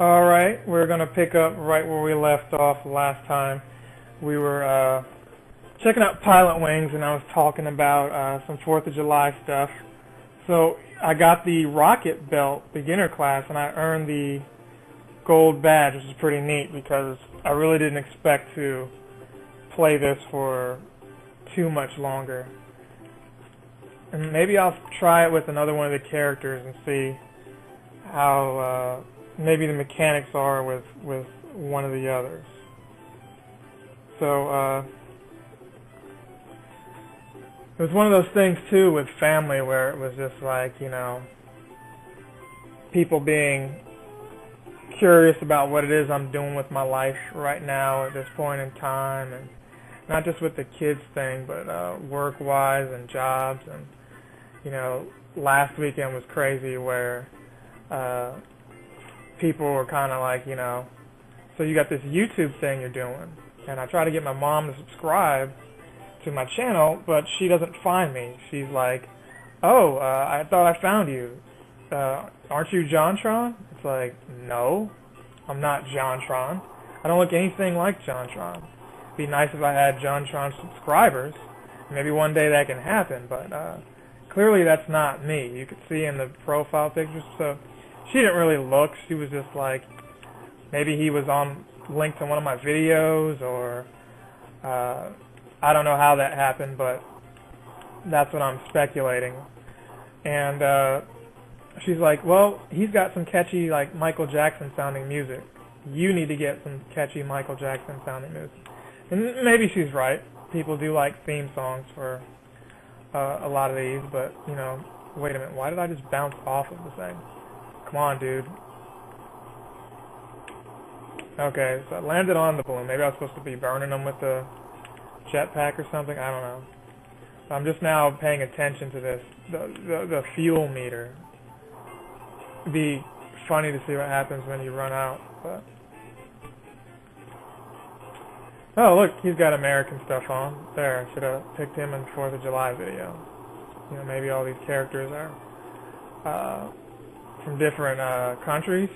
Alright, we're going to pick up right where we left off last time. We were checking out Pilotwings, and I was talking about some 4th of July stuff. So I got the rocket belt beginner class, and I earned the gold badge, which is pretty neat because I really didn't expect to play this for too much longer. And maybe I'll try it with another one of the characters and see how maybe the mechanics are with one of the others. So it was one of those things too with family where it was just like, you know, people being curious about what it is I'm doing with my life right now at this point in time, and not just with the kids thing, but work-wise and jobs. And you know, last weekend was crazy where people were kind of like, you know, so you got this YouTube thing you're doing, and I try to get my mom to subscribe to my channel, but she doesn't find me. She's like, oh, I thought I found you. Aren't you JonTron? It's like, no, I'm not JonTron. I don't look anything like JonTron. It'd be nice if I had JonTron subscribers. Maybe one day that can happen, but clearly that's not me. You could see in the profile pictures. So she didn't really look. She was just like, maybe he was linked to one of my videos, or I don't know how that happened, but that's what I'm speculating. And she's like, well, he's got some catchy, like, Michael Jackson sounding music. You need to get some catchy Michael Jackson sounding music. And maybe she's right. People do like theme songs for a lot of these, but, you know, wait a minute, why did I just bounce off of the thing? Come on, dude. Okay, so I landed on the balloon. Maybe I was supposed to be burning them with the jetpack or something. I don't know. I'm just now paying attention to this, the fuel meter. It'd be funny to see what happens when you run out. But oh, look, he's got American stuff on. There, I should have picked him in 4th of July video. You know, maybe all these characters are from different countries.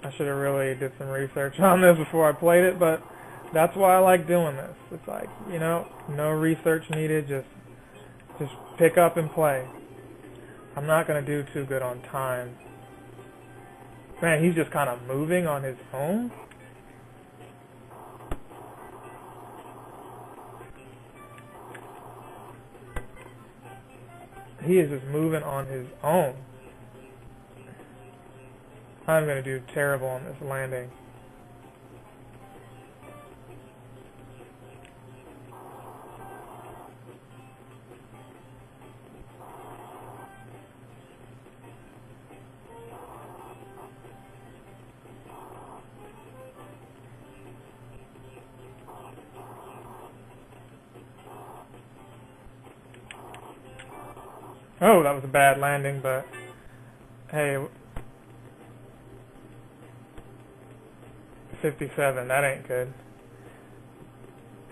I should have really did some research on this before I played it, but that's why I like doing this. It's like, you know, no research needed, just pick up and play. I'm not going to do too good on time. Man, he's just kind of moving on his own. He is just moving on his own. I'm going to do terrible on this landing. Oh, that was a bad landing, but hey, 57, that ain't good.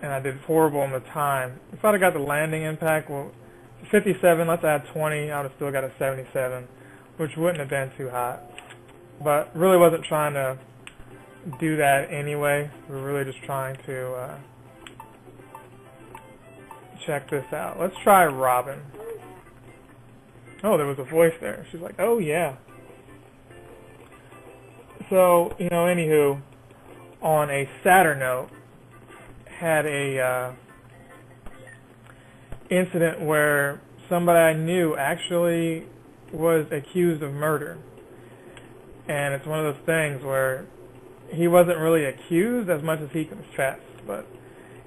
And I did horrible on the time. If I'd have got the landing impact, well, 57, let's add 20, I would have still got a 77, which wouldn't have been too hot. But really wasn't trying to do that anyway. We were really just trying to check this out. Let's try Robin. Oh, there was a voice there. She's like, oh yeah. So, you know, anywho, on a sadder note, had a incident where somebody I knew actually was accused of murder. And it's one of those things where he wasn't really accused as much as he confessed. But,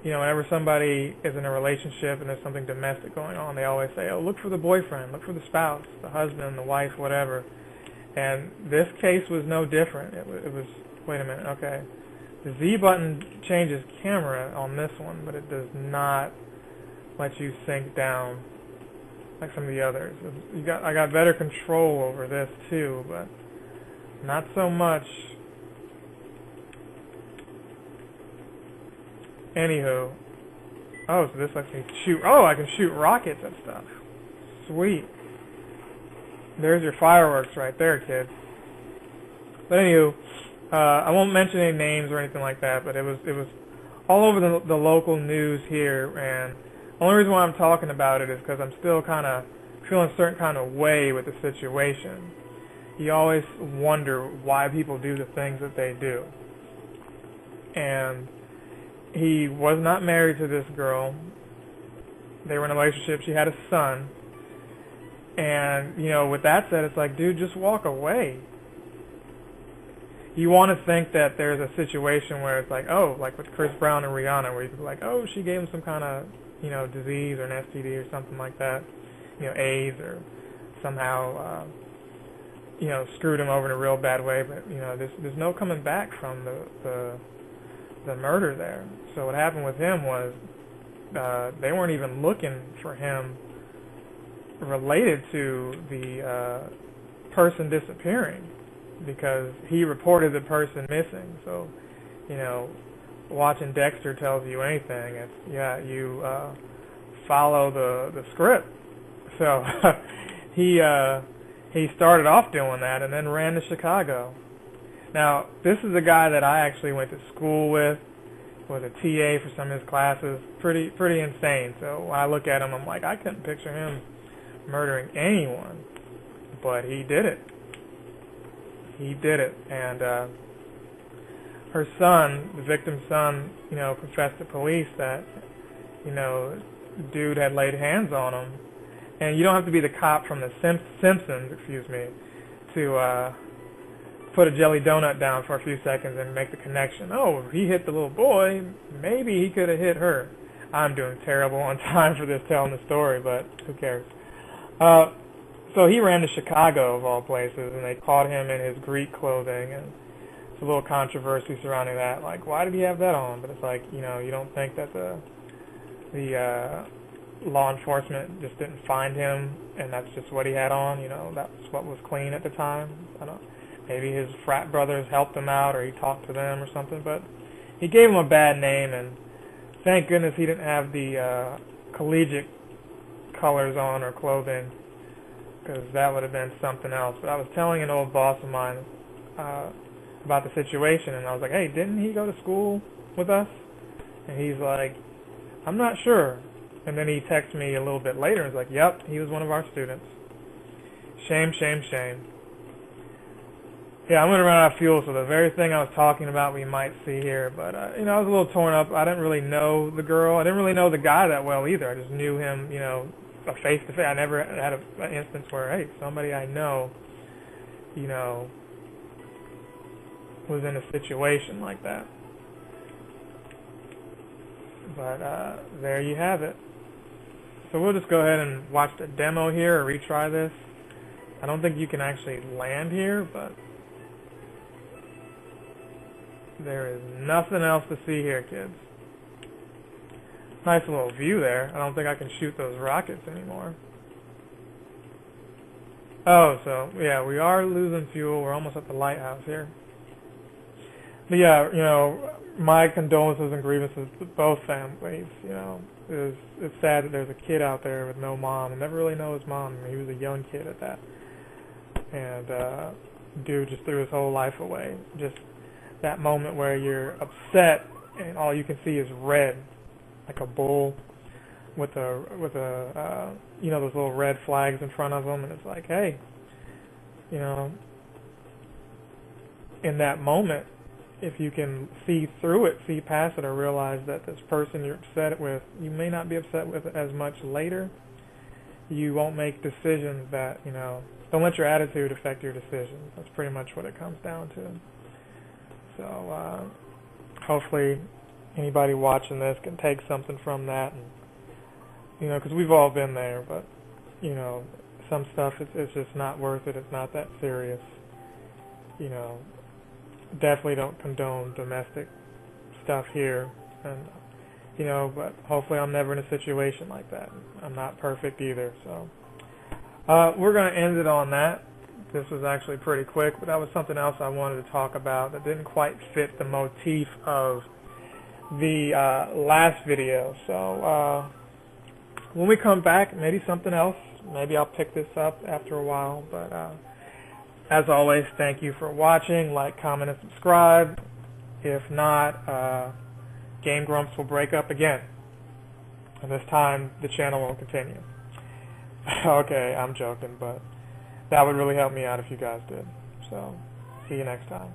you know, whenever somebody is in a relationship and there's something domestic going on, they always say, oh, look for the boyfriend, look for the spouse, the husband, the wife, whatever. And this case was no different. It was, wait a minute, okay. The Z button changes camera on this one, but it does not let you sink down like some of the others. I got better control over this too, but not so much. Anywho, oh, so this lets me shoot. Oh, I can shoot rockets and stuff. Sweet. There's your fireworks right there, kids. But anywho, I won't mention any names or anything like that, but it was all over the local news here, and the only reason why I'm talking about it is because I'm still kind of feeling a certain kind of way with the situation. You always wonder why people do the things that they do. And he was not married to this girl. They were in a relationship. She had a son. And, you know, with that said, it's like, dude, just walk away. You want to think that there's a situation where it's like, oh, like with Chris Brown and Rihanna, where you could be like, oh, she gave him some kind of, you know, disease or an STD or something like that, you know, AIDS, or somehow, you know, screwed him over in a real bad way. But, you know, there's no coming back from the murder there. So what happened with him was they weren't even looking for him related to the person disappearing, because he reported the person missing. So, you know, watching Dexter tells you anything. It's, yeah, you follow the script. So he started off doing that and then ran to Chicago. Now, this is a guy that I actually went to school with, was a TA for some of his classes. Pretty insane. So when I look at him, I'm like, I couldn't picture him murdering anyone, but he did it. He did it. And her son, the victim's son, you know, confessed to police that, you know, dude had laid hands on him. And you don't have to be the cop from the Simpsons, to put a jelly donut down for a few seconds and make the connection. Oh, if he hit the little boy, maybe he could have hit her. I'm doing terrible on time for this, telling the story, but who cares? So he ran to Chicago, of all places, and they caught him in his Greek clothing, and it's a little controversy surrounding that. Like, why did he have that on? But it's like, you know, you don't think that the law enforcement just didn't find him, and that's just what he had on. You know, that's what was clean at the time. I don't. Maybe his frat brothers helped him out, or he talked to them or something. But he gave him a bad name, and thank goodness he didn't have the collegiate colors on or clothing, because that would have been something else. But I was telling an old boss of mine about the situation, and I was like, hey, didn't he go to school with us? And he's like, I'm not sure. And then he texted me a little bit later and was like, yep, he was one of our students. Shame, shame, shame. Yeah, I'm going to run out of fuel, so the very thing I was talking about we might see here. But, you know, I was a little torn up. I didn't really know the girl. I didn't really know the guy that well either. I just knew him, you know, face-to-face. I never had an instance where, hey, somebody I know, you know, was in a situation like that. But there you have it. So we'll just go ahead and watch the demo here, or retry this. I don't think you can actually land here, but there is nothing else to see here, kids. Nice little view there. I don't think I can shoot those rockets anymore. Oh, so, yeah, we are losing fuel. We're almost at the lighthouse here. But, yeah, you know, my condolences and grievances to both families. You know, it's sad that there's a kid out there with no mom. I never really know his mom. I mean, he was a young kid at that. And dude just threw his whole life away. Just that moment where you're upset and all you can see is red, like a bull with a you know, those little red flags in front of them, and it's like, hey, you know, in that moment, if you can see through it, see past it, or realize that this person you're upset with, you may not be upset with as much later, you won't make decisions that, you know, don't let your attitude affect your decisions. That's pretty much what it comes down to. So hopefully anybody watching this can take something from that, and, you know, because we've all been there, but, you know, some stuff, it's just not worth it. It's not that serious. You know, definitely don't condone domestic stuff here, and, you know, but hopefully I'm never in a situation like that. I'm not perfect either, so we're going to end it on that. This was actually pretty quick, but that was something else I wanted to talk about that didn't quite fit the motif of the last video. So when we come back, maybe something else. Maybe I'll pick this up after a while. But as always, thank you for watching. Like, comment, and subscribe. If not, Game Grumps will break up again. And this time, the channel won't continue. Okay, I'm joking, but that would really help me out if you guys did. So, see you next time.